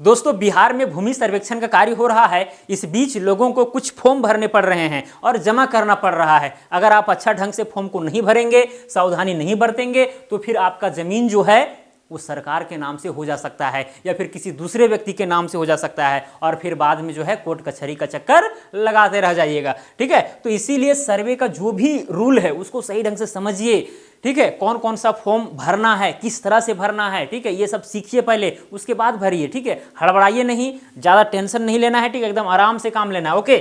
दोस्तों, बिहार में भूमि सर्वेक्षण का कार्य हो रहा है। इस बीच लोगों को कुछ फॉर्म भरने पड़ रहे हैं और जमा करना पड़ रहा है। अगर आप अच्छा ढंग से फॉर्म को नहीं भरेंगे, सावधानी नहीं बरतेंगे, तो फिर आपका जमीन जो है वो सरकार के नाम से हो जा सकता है या फिर किसी दूसरे व्यक्ति के नाम से हो जा सकता है और फिर बाद में जो है कोर्ट कचहरी का चक्कर लगाते रह जाइएगा। ठीक है, तो इसीलिए सर्वे का जो भी रूल है उसको सही ढंग से समझिए। ठीक है, कौन कौन सा फॉर्म भरना है, किस तरह से भरना है, ठीक है, ये सब सीखिए पहले, उसके बाद भरिए। ठीक है, हड़बड़ाइए नहीं, ज़्यादा टेंशन नहीं लेना है। ठीक है, एकदम आराम से काम लेना है। ओके,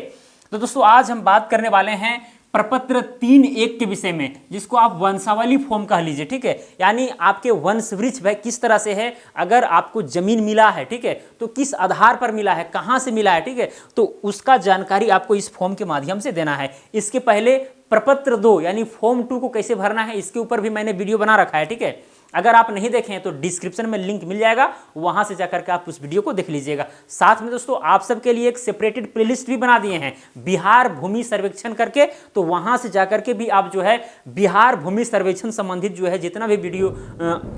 तो दोस्तों आज हम बात करने वाले हैं प्रपत्र 3.1 के विषय में, जिसको आप वंशावली फॉर्म कह लीजिए। ठीक है, यानी आपके वंश वृक्ष भाई किस तरह से है, अगर आपको जमीन मिला है, ठीक है, तो किस आधार पर मिला है, कहां से मिला है, ठीक है, तो उसका जानकारी आपको इस फॉर्म के माध्यम से देना है। इसके पहले प्रपत्र 2 यानी फॉर्म 2 को कैसे भरना है, इसके ऊपर भी मैंने वीडियो बना रखा है। ठीक है, अगर आप नहीं देखें तो डिस्क्रिप्शन में लिंक मिल जाएगा, वहां से जाकर के आप उस वीडियो को देख लीजिएगा। साथ में दोस्तों आप सबके लिए एक सेपरेटेड प्लेलिस्ट भी बना दिए हैं बिहार भूमि सर्वेक्षण करके, तो वहां से जाकर के भी आप जो है बिहार भूमि सर्वेक्षण संबंधित जो है जितना भी वीडियो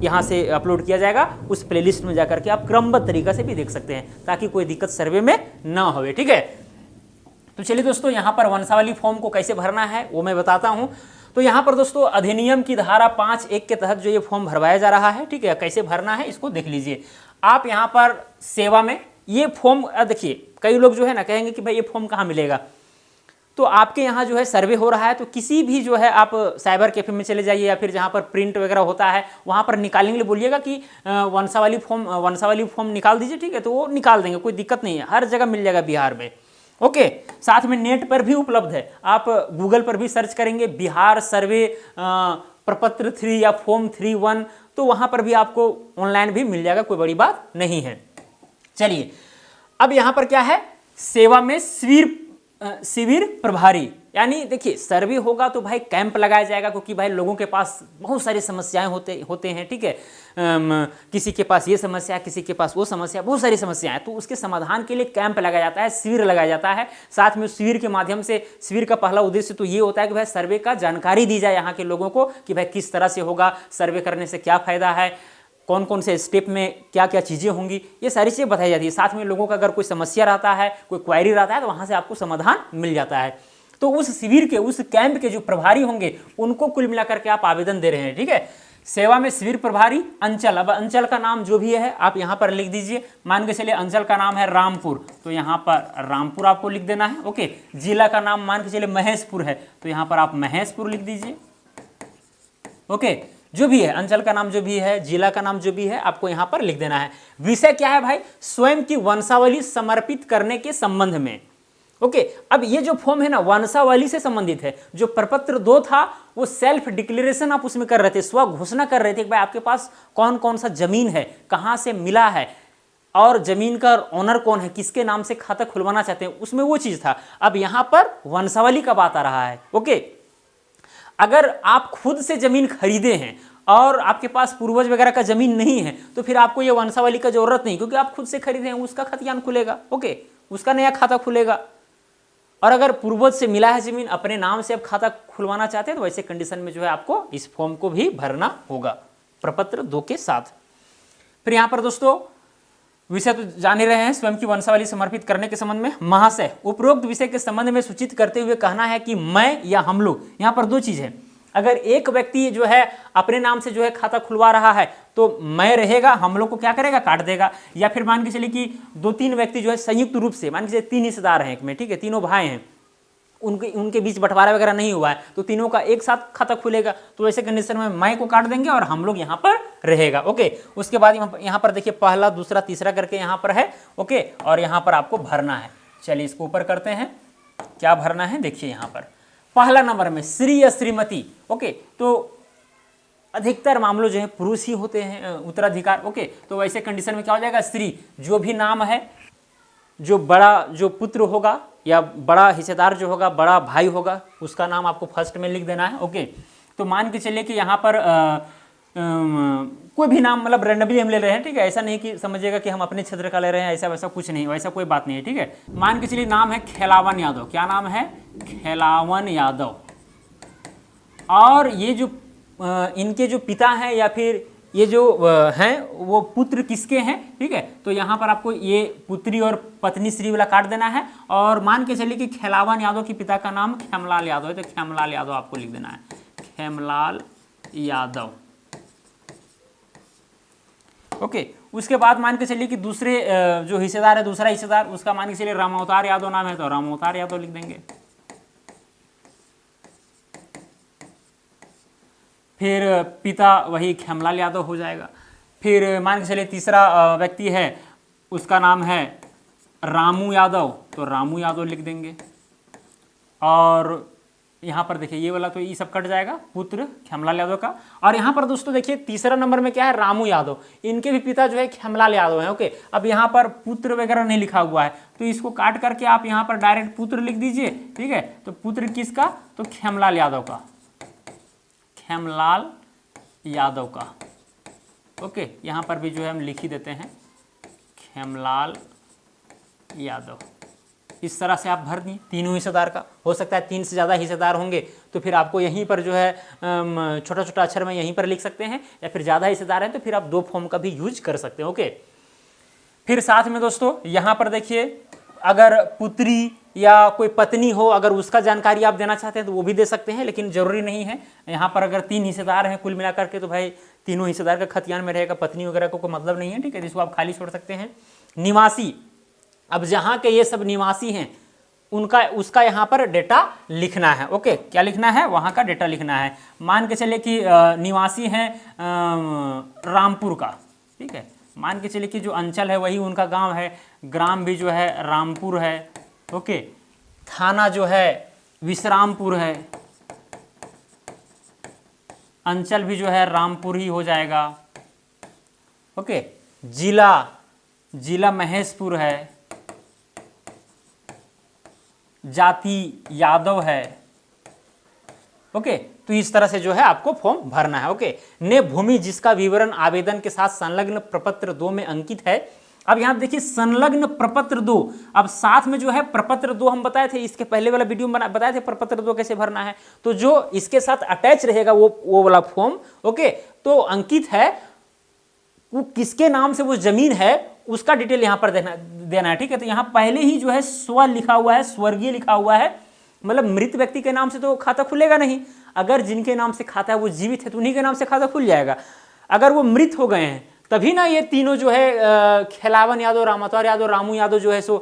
यहां से अपलोड किया जाएगा उस प्लेलिस्ट में जाकर के आप क्रमबद्ध तरीका से भी देख सकते हैं, ताकि कोई दिक्कत सर्वे में ना हो। ठीक है, तो चलिए दोस्तों, यहां पर वंशावली फॉर्म को कैसे भरना है वो मैं बताता हूं। तो यहां पर दोस्तों अधिनियम की धारा 5(1) के तहत जो ये फॉर्म भरवाया जा रहा है, ठीक है, कैसे भरना है इसको देख लीजिए। आप यहां पर सेवा में ये फॉर्म देखिए, कई लोग जो है ना कहेंगे कि भाई ये फॉर्म कहां मिलेगा, तो आपके यहाँ जो है सर्वे हो रहा है तो किसी भी जो है आप साइबर कैफे में चले जाइए या फिर जहाँ पर प्रिंट वगैरह होता है वहाँ पर निकालने के लिए बोलिएगा कि वंशावली फॉर्म निकाल दीजिए। ठीक है, तो वो निकाल देंगे, कोई दिक्कत नहीं है, हर जगह मिल जाएगा बिहार में। ओके, साथ में नेट पर भी उपलब्ध है, आप गूगल पर भी सर्च करेंगे बिहार सर्वे प्रपत्र 3 या फॉर्म 3(1), तो वहाँ पर भी आपको ऑनलाइन भी मिल जाएगा, कोई बड़ी बात नहीं है। चलिए, अब यहाँ पर क्या है, सेवा में शिविर प्रभारी, यानी देखिए सर्वे होगा तो भाई कैंप लगाया जाएगा, क्योंकि भाई लोगों के पास बहुत सारी समस्याएं होते हैं। ठीक है, किसी के पास ये समस्या, किसी के पास वो समस्या, बहुत सारी समस्याएं, तो उसके समाधान के लिए कैंप लगाया जाता है, शिविर लगाया जाता है। साथ में शिविर के माध्यम से, शिविर का पहला उद्देश्य तो ये होता है कि भाई सर्वे का जानकारी दी जाए यहाँ के लोगों को कि भाई किस तरह से होगा, सर्वे करने से क्या फायदा है, कौन कौन से स्टेप में क्या क्या चीज़ें होंगी, ये सारी चीज़ें बताई जाती है। साथ में लोगों का अगर कोई समस्या रहता है, कोई क्वायरी रहता है, तो वहाँ से आपको समाधान मिल जाता है। तो उस शिविर के, उस कैंप के जो प्रभारी होंगे उनको कुल मिलाकर के आप आवेदन दे रहे हैं। ठीक है, सेवा में शिविर प्रभारी अंचल, अब अंचल का नाम जो भी है आप यहाँ पर लिख दीजिए। मान के चलिए अंचल का नाम है रामपुर, तो यहाँ पर रामपुर आपको लिख देना है। ओके, जिला का नाम मान के चलिए महेशपुर है, तो यहाँ पर आप महेशपुर लिख दीजिए। ओके, जो भी है, अंचल का नाम जो भी है, जिला का नाम जो भी है, आपको यहां पर लिख देना है। विषय क्या है भाई, स्वयं की वंशावली समर्पित करने के संबंध में। ओके, अब ये जो फॉर्म है ना वंशावली से संबंधित है। जो प्रपत्र 2 था वो सेल्फ डिक्लेरेशन आप उसमें कर रहे थे, स्व घोषणा कर रहे थे कि भाई आपके पास कौन कौन सा जमीन है, कहां से मिला है और जमीन का ऑनर कौन है, किसके नाम से खाता खुलवाना चाहते हैं, उसमें वो चीज था। अब यहां पर वंशावली का बात आ रहा है। ओके, अगर आप खुद से जमीन खरीदे हैं और आपके पास पूर्वज वगैरह का जमीन नहीं है, तो फिर आपको ये वंशावली का जरूरत नहीं, क्योंकि आप खुद से खरीदे हैं, उसका खतियान खुलेगा। ओके, उसका नया खाता खुलेगा। और अगर पूर्वज से मिला है जमीन, अपने नाम से आप खाता खुलवाना चाहते हैं, तो वैसे कंडीशन में जो है आपको इस फॉर्म को भी भरना होगा प्रपत्र 2 के साथ। फिर यहाँ पर दोस्तों विषय तो जान ही रहे हैं, स्वयं की वंशावली समर्पित करने के संबंध में। महाशय, उपरोक्त विषय के संबंध में सूचित करते हुए कहना है कि मैं या हम लोग, यहाँ पर 2 चीज है। अगर एक व्यक्ति जो है अपने नाम से जो है खाता खुलवा रहा है तो मैं रहेगा, हम लोग को क्या करेगा, काट देगा। या फिर मान के चलिए कि 2-3 व्यक्ति जो है संयुक्त रूप से, मान के चलिए 3 हिस्सेदार हैं एक में, ठीक है, तीनों भाई हैं, उनके बीच बंटवारा वगैरह नहीं हुआ है, तो तीनों का एक साथ खाता खुलेगा। तो ऐसे कंडीशन में मैं को काट देंगे और हम लोग यहाँ पर रहेगा। ओके, उसके बाद यहाँ पर देखिए पहला, दूसरा, तीसरा करके यहाँ पर है। ओके, और यहाँ पर आपको भरना है। चलिए इसको ऊपर करते हैं, क्या भरना है देखिए। यहाँ पर पहला नंबर में श्री या श्रीमती। ओके, तो अधिकतर मामलों जो है पुरुष ही होते हैं उत्तराधिकार। ओके, तो वैसे कंडीशन में क्या हो जाएगा, श्री, जो भी नाम है, जो बड़ा जो पुत्र होगा या बड़ा हिस्सेदार जो होगा, बड़ा भाई होगा, उसका नाम आपको फर्स्ट में लिख देना है। ओके, तो मान के चलिए कि यहाँ पर कोई भी नाम मतलब रैंडमली हम ले रहे हैं। ठीक है, ऐसा नहीं कि समझिएगा कि हम अपने क्षेत्र का ले रहे हैं, ऐसा वैसा कुछ नहीं, वैसा कोई बात नहीं है। ठीक है, मान के चलिए नाम है खेलावन यादव। क्या नाम है, खेलावन यादव। और ये जो इनके जो पिता हैं या फिर ये जो हैं वो पुत्र किसके हैं, ठीक है। तो यहाँ पर आपको ये पुत्री और पत्नी श्री वाला काट देना है। और मान के चलिए कि खेलावन यादव के पिता का नाम खेमलाल यादव है, तो खेमलाल यादव आपको लिख देना है, खेमलाल यादव। ओके, उसके बाद मान के चलिए कि दूसरे जो हिस्सेदार है, दूसरा हिस्सेदार, उसका मान के चलिए रामावतार यादव नाम है, तो रामावतार यादव लिख देंगे। फिर पिता वही खेमलाल यादव हो जाएगा। फिर मान के चलिए तीसरा व्यक्ति है, उसका नाम है रामू यादव, तो रामू यादव लिख देंगे। और यहाँ पर देखिए ये वाला तो ये सब कट जाएगा, पुत्र खेमलाल यादव का। और यहाँ पर दोस्तों देखिए तीसरा नंबर में क्या है, रामू यादव, इनके भी पिता जो है खेमलाल यादव हैं। ओके, अब यहाँ पर पुत्र वगैरह नहीं लिखा हुआ है, तो इसको काट करके आप यहाँ पर डायरेक्ट पुत्र लिख दीजिए, ठीक है। तो पुत्र किसका, तो खेमलाल यादव का, खेमलाल यादव का। ओके, यहाँ पर भी जो है हम लिख ही देते हैं खेमलाल यादव। इस तरह से आप भर दिए तीनों हिस्सेदार का। हो सकता है 3 से ज़्यादा हिस्सेदार होंगे तो फिर आपको यहीं पर जो है छोटा छोटा अक्षर में यहीं पर लिख सकते हैं, या फिर ज़्यादा हिस्सेदार हैं तो फिर आप 2 फॉर्म का भी यूज कर सकते हैं। ओके, फिर साथ में दोस्तों यहाँ पर देखिए अगर पुत्री या कोई पत्नी हो, अगर उसका जानकारी आप देना चाहते हैं तो वो भी दे सकते हैं, लेकिन ज़रूरी नहीं है। यहाँ पर अगर 3 हिस्सेदार हैं कुल मिलाकर के, तो भाई तीनों हिस्सेदार का खतियान में रहेगा, पत्नी वगैरह को कोई मतलब नहीं है, ठीक है, जिसको आप खाली छोड़ सकते हैं। निवासी, अब जहाँ के ये सब निवासी हैं उनका उसका यहाँ पर डेटा लिखना है। ओके, क्या लिखना है, वहाँ का डेटा लिखना है। मान के चले कि निवासी हैं रामपुर का, ठीक है, मान के चलिए कि जो अंचल है वही उनका गांव है, ग्राम भी जो है रामपुर है। ओके, थाना जो है विश्रामपुर है, अंचल भी जो है रामपुर ही हो जाएगा। ओके, जिला महेशपुर है, जाति यादव है। ओके, तो इस तरह से जो है आपको फॉर्म भरना है। ओके, ने भूमि जिसका विवरण आवेदन के साथ संलग्न प्रपत्र 2 में अंकित है। अब यहाँ देखिए संलग्न प्रपत्र 2, अब साथ में जो है प्रपत्र 2 हम बताए थे, इसके पहले वाला वीडियो में बताए थे प्रपत्र 2 कैसे भरना है। तो जो इसके साथ अटैच रहेगा वो वाला फॉर्म, ओके, तो अंकित है, वो किसके नाम से वो जमीन है उसका डिटेल यहाँ पर देना है, ठीक है। तो यहाँ पहले ही जो है स्व लिखा हुआ है, स्वर्गीय लिखा हुआ है, मतलब मृत व्यक्ति के नाम से तो खाता खुलेगा नहीं। अगर जिनके नाम से खाता है वो जीवित है तो उन्हीं के नाम से खाता खुल जाएगा। अगर वो मृत हो गए हैं तभी ना ये तीनों जो है खेलावन यादव, रामावतार यादव, रामू यादव जो है सो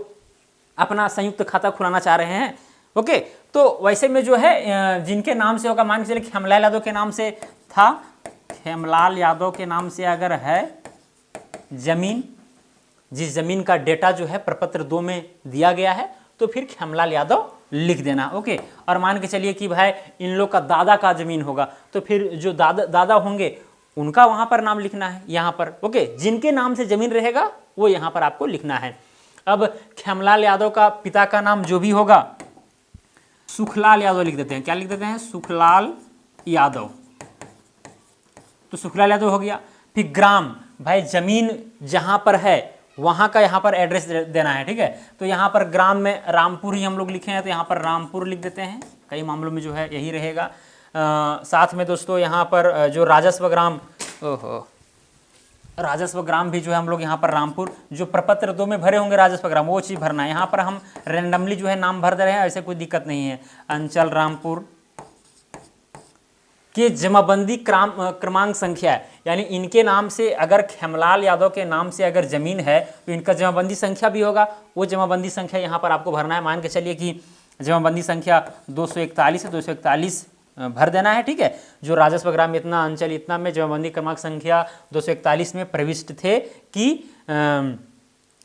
अपना संयुक्त खाता खुलाना चाह रहे हैं। ओके, तो वैसे में जो है जिनके नाम से होगा, मान के चलिए खेमलाल यादव के नाम से था, खेमलाल यादव के नाम से अगर है जमीन, जिस जमीन का डेटा जो है प्रपत्र 2 में दिया गया है, तो फिर खेमलाल यादव लिख देना। ओके, और मान के चलिए कि भाई इन लोग का दादा का जमीन होगा तो फिर जो दादा होंगे उनका वहां पर नाम लिखना है यहाँ पर। ओके, जिनके नाम से जमीन रहेगा वो यहाँ पर आपको लिखना है। अब खेमलाल यादव का पिता का नाम जो भी होगा सुखलाल यादव लिख देते हैं। क्या लिख देते हैं, सुखलाल यादव, तो सुखलाल यादव हो गया। फिर ग्राम, भाई जमीन जहां पर है वहां का यहाँ पर एड्रेस देना है, ठीक है। तो यहाँ पर ग्राम में रामपुर ही हम लोग लिखे हैं, तो यहाँ पर रामपुर लिख देते हैं, कई मामलों में जो है यही रहेगा। साथ में दोस्तों यहाँ पर जो राजस्व ग्राम, राजस्व ग्राम भी जो है हम लोग यहाँ पर रामपुर, जो प्रपत्र 2 में भरे होंगे राजस्व ग्राम वो चीज़ भरना है। यहाँ पर हम रेंडमली जो है नाम भर दे रहे हैं, ऐसे कोई दिक्कत नहीं है। अंचल रामपुर के जमाबंदी क्रमांक संख्या है, यानी इनके नाम से अगर खेमलाल यादव के नाम से अगर जमीन है तो इनका जमाबंदी संख्या भी होगा, वो जमाबंदी संख्या यहाँ पर आपको भरना है। मान के चलिए कि जमाबंदी संख्या 241 है, 241 भर देना है, ठीक है। जो राजस्व ग्राम इतना, अंचल इतना में जमाबंदी क्रमांक संख्या 241 में प्रविष्ट थे कि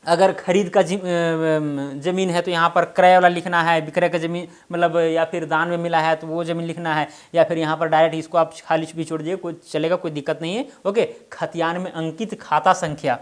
अगर खरीद का जमीन है तो यहाँ पर क्रय वाला लिखना है, विक्रय का जमीन मतलब या फिर दान में मिला है तो वो जमीन लिखना है, या फिर यहाँ पर डायरेक्ट इसको आप खाली भी छोड़ दीजिए, कोई चलेगा, कोई दिक्कत नहीं है। ओके, खतियान में अंकित खाता संख्या,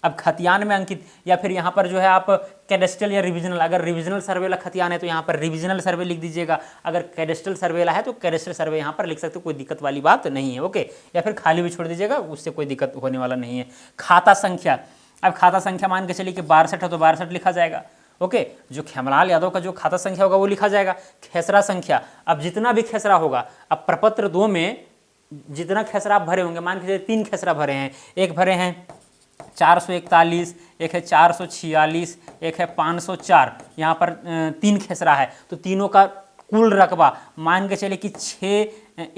अब खतियान में अंकित, या फिर यहाँ पर जो है आप कैडेस्ट्रल या रिविजनल, अगर रिविजनल सर्वे वाला खतियान है तो यहाँ पर रिविजनल सर्वे लिख दीजिएगा, अगर कैडेस्ट्रल सर्वे वाला है तो कैडेस्ट्रल सर्वे यहाँ पर लिख सकते हो, कोई दिक्कत वाली बात नहीं है। ओके, या फिर खाली भी छोड़ दीजिएगा, उससे कोई दिक्कत होने वाला नहीं है। खाता संख्या, अब खाता संख्या मान के चलिए कि 62 है तो 62 लिखा जाएगा। ओके, जो खेमलाल यादव का जो खाता संख्या होगा वो लिखा जाएगा। खेसरा संख्या, अब जितना भी खेसरा होगा, अब प्रपत्र 2 में जितना खेसरा आप भरे होंगे, मान के चलिए 3 खेसरा भरे हैं, एक भरे हैं 441, एक है 446, एक है 504, यहाँ पर 3 खेसरा है, तो तीनों का कुल रकबा मान के चले कि 6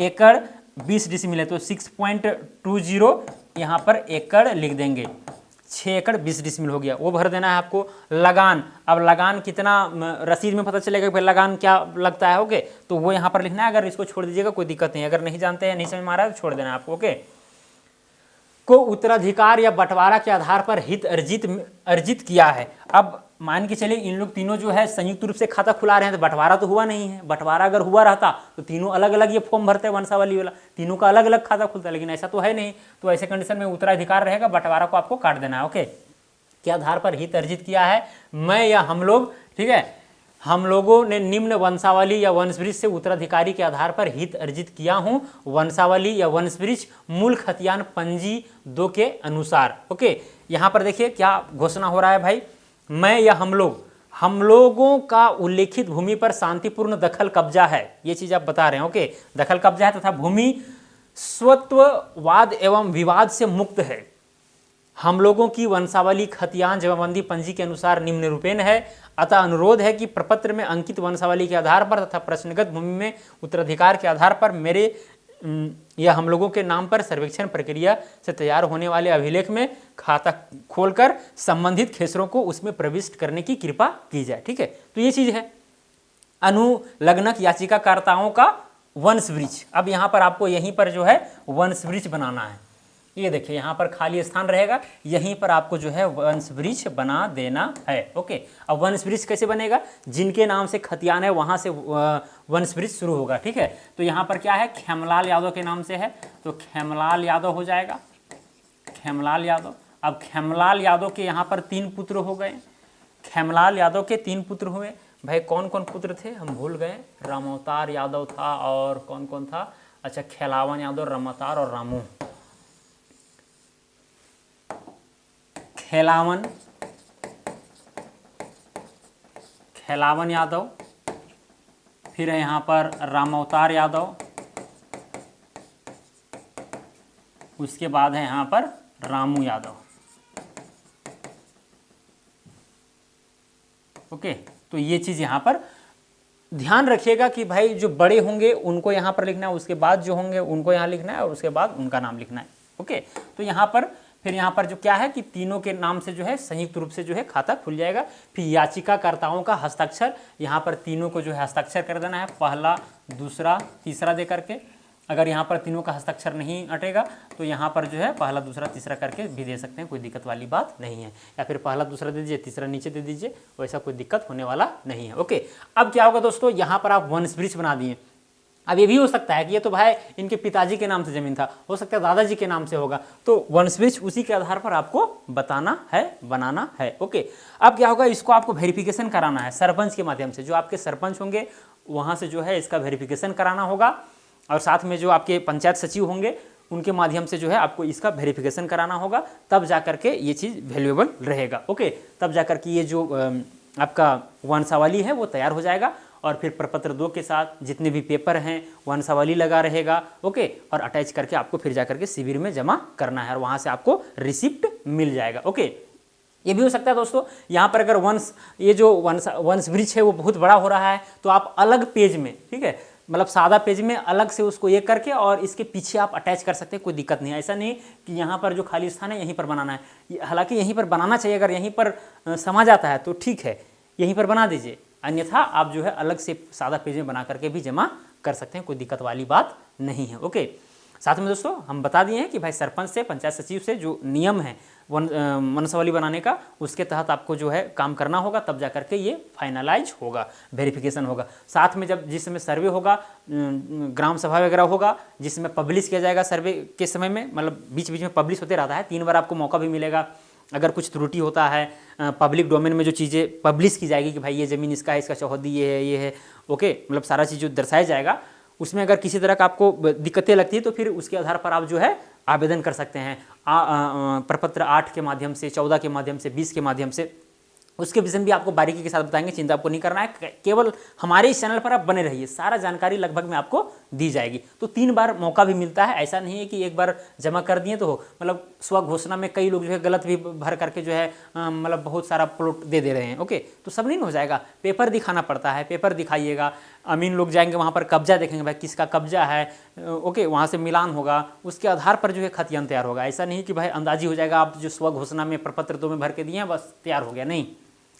एकड़ 20 डिसमिल है, तो 6.20 यहाँ पर एकड़ लिख देंगे, 6 एकड़ 20 डिसमिल हो गया, वो भर देना है आपको। लगान, अब लगान कितना रसीद में पता चलेगा कि लगान क्या लगता है, ओके, तो वो यहाँ पर लिखना है। अगर इसको छोड़ दीजिएगा कोई दिक्कत नहीं, अगर नहीं जानते हैं, नहीं समझ में आ रहा है तो छोड़ देना है आपको, ओके। को उत्तराधिकार या बंटवारा के आधार पर हित अर्जित किया है। अब मान के चलिए इन लोग तीनों जो है संयुक्त रूप से खाता खुला रहे हैं, तो बंटवारा तो हुआ नहीं है। बंटवारा अगर हुआ रहता तो तीनों अलग अलग ये फॉर्म भरते हैं, वंशावली वाला, तीनों का अलग अलग खाता खुलता है, लेकिन ऐसा तो है नहीं। तो ऐसे कंडीशन में उत्तराधिकार रहेगा, बंटवारा को आपको काट देना है, ओके। के आधार पर हित अर्जित किया है, मैं या हम लोग, ठीक है, हम लोगों ने निम्न वंशावली या वंशवृक्ष से उत्तराधिकारी के आधार पर हित अर्जित किया हूं, वंशावली या वंशवृक्ष मूल खतियान पंजी 2 के अनुसार, ओके। यहां पर देखिए क्या घोषणा हो रहा है भाई, मैं या हम लोगों का उल्लेखित भूमि पर शांतिपूर्ण दखल कब्जा है, ये चीज आप बता रहे हैं, ओके। दखल कब्जा है तथा भूमि स्वत्ववाद एवं विवाद से मुक्त है। हम लोगों की वंशावली खतियान जमाबंदी पंजी के अनुसार निम्न रूपेण है, अतः अनुरोध है कि प्रपत्र में अंकित वंशावली के आधार पर तथा प्रश्नगत भूमि में उत्तराधिकार के आधार पर मेरे या हम लोगों के नाम पर सर्वेक्षण प्रक्रिया से तैयार होने वाले अभिलेख में खाता खोलकर संबंधित खेसरों को उसमें प्रविष्ट करने की कृपा की जाए, ठीक है। तो ये चीज है अनुलग्नक याचिकाकर्ताओं का वंशवृक्ष। अब यहाँ पर आपको यहीं पर जो है वंशवृक्ष बनाना है, ये देखिए यहाँ पर खाली स्थान रहेगा, यहीं पर आपको जो है वंशवृक्ष बना देना है, ओके। अब वंशवृक्ष कैसे बनेगा, जिनके नाम से खतियान है वहां से वंशवृक्ष शुरू होगा, ठीक है। तो यहाँ पर क्या है, खेमलाल यादव के नाम से है, तो खेमलाल यादव हो जाएगा, खेमलाल यादव। अब खेमलाल यादव के यहाँ पर 3 पुत्र हो गए, खेमलाल यादव के 3 पुत्र हुए। भाई कौन कौन पुत्र थे हम भूल गए, रामअवतार यादव था और कौन कौन था, अच्छा खेलावन यादव, रामअवतार और रामू। खेलावन यादव, फिर है यहाँ पर रामअवतार यादव, उसके बाद है यहाँ पर रामू यादव, ओके। तो ये चीज़ यहाँ पर ध्यान रखिएगा कि भाई जो बड़े होंगे उनको यहाँ पर लिखना है, उसके बाद जो होंगे उनको यहाँ लिखना है और उसके बाद उनका नाम लिखना है, ओके। तो यहाँ पर फिर यहाँ पर जो क्या है कि तीनों के नाम से जो है संयुक्त रूप से जो है खाता खुल जाएगा। फिर याचिकाकर्ताओं का हस्ताक्षर, यहाँ पर तीनों को जो है हस्ताक्षर कर देना है, पहला दूसरा तीसरा दे करके। अगर यहाँ पर तीनों का हस्ताक्षर नहीं अटेगा तो यहाँ पर जो है पहला दूसरा तीसरा करके भी दे सकते हैं, कोई दिक्कत वाली बात नहीं है। या फिर पहला दूसरा दे दीजिए, तीसरा नीचे दे दीजिए, वैसा कोई दिक्कत होने वाला नहीं है, ओके। अब क्या होगा दोस्तों, यहाँ पर आप वंशवृक्ष बना दिए। अब ये भी हो सकता है कि ये तो भाई इनके पिताजी के नाम से जमीन था, हो सकता है दादाजी के नाम से होगा, तो वंशवृक्ष उसी के आधार पर आपको बताना है, बनाना है, ओके। अब क्या होगा, इसको आपको वेरिफिकेशन कराना है सरपंच के माध्यम से, जो आपके सरपंच होंगे वहाँ से जो है इसका वेरिफिकेशन कराना होगा, और साथ में जो आपके पंचायत सचिव होंगे उनके माध्यम से जो है आपको इसका वेरिफिकेशन कराना होगा, तब जा करके ये चीज़ वैल्यूएबल रहेगा, ओके। तब जा करके ये जो आपका वंशावली है वो तैयार हो जाएगा, और फिर प्रपत्र 2 के साथ जितने भी पेपर हैं वंशावली लगा रहेगा, ओके। और अटैच करके आपको फिर जा करके शिविर में जमा करना है और वहाँ से आपको रिसिप्ट मिल जाएगा, ओके। ये भी हो सकता है दोस्तों, यहाँ पर अगर ये जो वंशवृक्ष है वो बहुत बड़ा हो रहा है तो आप अलग पेज में, ठीक है, मतलब सादा पेज में अलग से उसको ये करके और इसके पीछे आप अटैच कर सकते हैं, कोई दिक्कत नहीं है। ऐसा नहीं कि यहाँ पर जो खाली स्थान है यहीं पर बनाना है, हालांकि यहीं पर बनाना चाहिए, अगर यहीं पर समा जाता है तो ठीक है, यहीं पर बना दीजिए, अन्यथा आप जो है अलग से सादा पेज में बना करके भी जमा कर सकते हैं, कोई दिक्कत वाली बात नहीं है, ओके। साथ में दोस्तों हम बता दिए हैं कि भाई सरपंच से, पंचायत सचिव से जो नियम है वंशावली बनाने का, उसके तहत आपको जो है काम करना होगा, तब जा करके ये फाइनलाइज होगा, वेरिफिकेशन होगा। साथ में जब जिस समय सर्वे होगा, ग्राम सभा वगैरह होगा, जिसमें पब्लिश किया जाएगा सर्वे के समय में, मतलब बीच बीच में पब्लिश होते रहता है, 3 बार आपको मौका भी मिलेगा। अगर कुछ त्रुटि होता है पब्लिक डोमेन में जो चीज़ें पब्लिश की जाएगी कि भाई ये ज़मीन इसका है, इसका चौहद्दी ये है, ओके, मतलब सारा चीज़ जो दर्शाया जाएगा, उसमें अगर किसी तरह का आपको दिक्कतें लगती है तो फिर उसके आधार पर आप जो है आवेदन कर सकते हैं प्रपत्र 8 के माध्यम से, 14 के माध्यम से, 20 के माध्यम से, उसके विषय में भी आपको बारीकी के साथ बताएंगे, चिंता आपको नहीं करना है, केवल हमारे इस चैनल पर आप बने रहिए, सारा जानकारी लगभग में आपको दी जाएगी। तो 3 बार मौका भी मिलता है, ऐसा नहीं है कि एक बार जमा कर दिए तो हो। मतलब स्व घोषणा में कई लोग जो है गलत भी भर करके जो है मतलब बहुत सारा प्लॉट दे रहे हैं। ओके, तो सब नहीं हो जाएगा, पेपर दिखाना पड़ता है, पेपर दिखाइएगा, अमीन लोग जाएंगे वहाँ पर कब्जा देखेंगे, भाई किसका कब्जा है, ओके, वहाँ से मिलान होगा, उसके आधार पर जो है खतियान तैयार होगा। ऐसा नहीं कि भाई अंदाजी हो जाएगा, आप जो स्व घोषणा में प्रपत्र 2 में भर के दिए हैं बस तैयार हो गया, नहीं,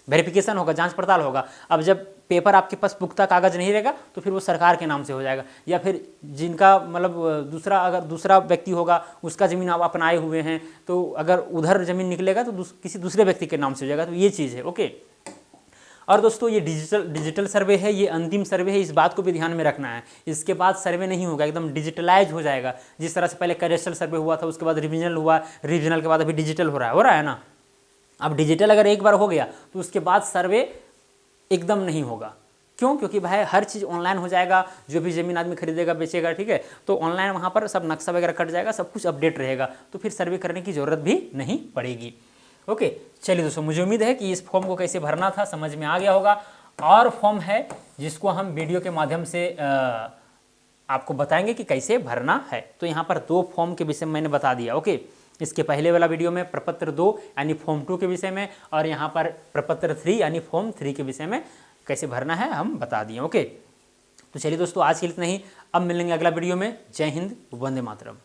वेरिफिकेशन होगा, जांच पड़ताल होगा। अब जब पेपर आपके पास पुख्ता कागज नहीं रहेगा तो फिर वो सरकार के नाम से हो जाएगा, या फिर जिनका मतलब दूसरा, अगर दूसरा व्यक्ति होगा उसका ज़मीन आप अपनाए हुए हैं तो अगर उधर ज़मीन निकलेगा तो किसी दूसरे व्यक्ति के नाम से हो जाएगा। तो ये चीज़ है। ओके, और दोस्तों ये डिजिटल सर्वे है, ये अंतिम सर्वे है, इस बात को भी ध्यान में रखना है। इसके बाद सर्वे नहीं होगा, एकदम डिजिटलाइज हो जाएगा। जिस तरह से पहले कैडेस्ट्रल सर्वे हुआ था, उसके बाद रिविजनल हुआ, रिविजनल के बाद अभी डिजिटल हो रहा है ना। अब डिजिटल अगर एक बार हो गया तो उसके बाद सर्वे एकदम नहीं होगा। क्यों? क्योंकि भाई हर चीज़ ऑनलाइन हो जाएगा, जो भी ज़मीन आदमी खरीदेगा बेचेगा, ठीक है, तो ऑनलाइन वहाँ पर सब नक्शा वगैरह कट जाएगा, सब कुछ अपडेट रहेगा, तो फिर सर्वे करने की ज़रूरत भी नहीं पड़ेगी। ओके, चलिए दोस्तों, मुझे उम्मीद है कि इस फॉर्म को कैसे भरना था समझ में आ गया होगा। और फॉर्म है जिसको हम वीडियो के माध्यम से आपको बताएंगे कि कैसे भरना है। तो यहाँ पर 2 फॉर्म के विषय में मैंने बता दिया। ओके, इसके पहले वाला वीडियो में प्रपत्र 2 यानी फॉर्म 2 के विषय में, और यहाँ पर प्रपत्र 3 यानी फॉर्म 3 के विषय में कैसे भरना है हम बता दिए। ओके, तो चलिए दोस्तों, आज के लिए इतना ही। अब मिलेंगे अगला वीडियो में। जय हिंद, वंदे मातरम।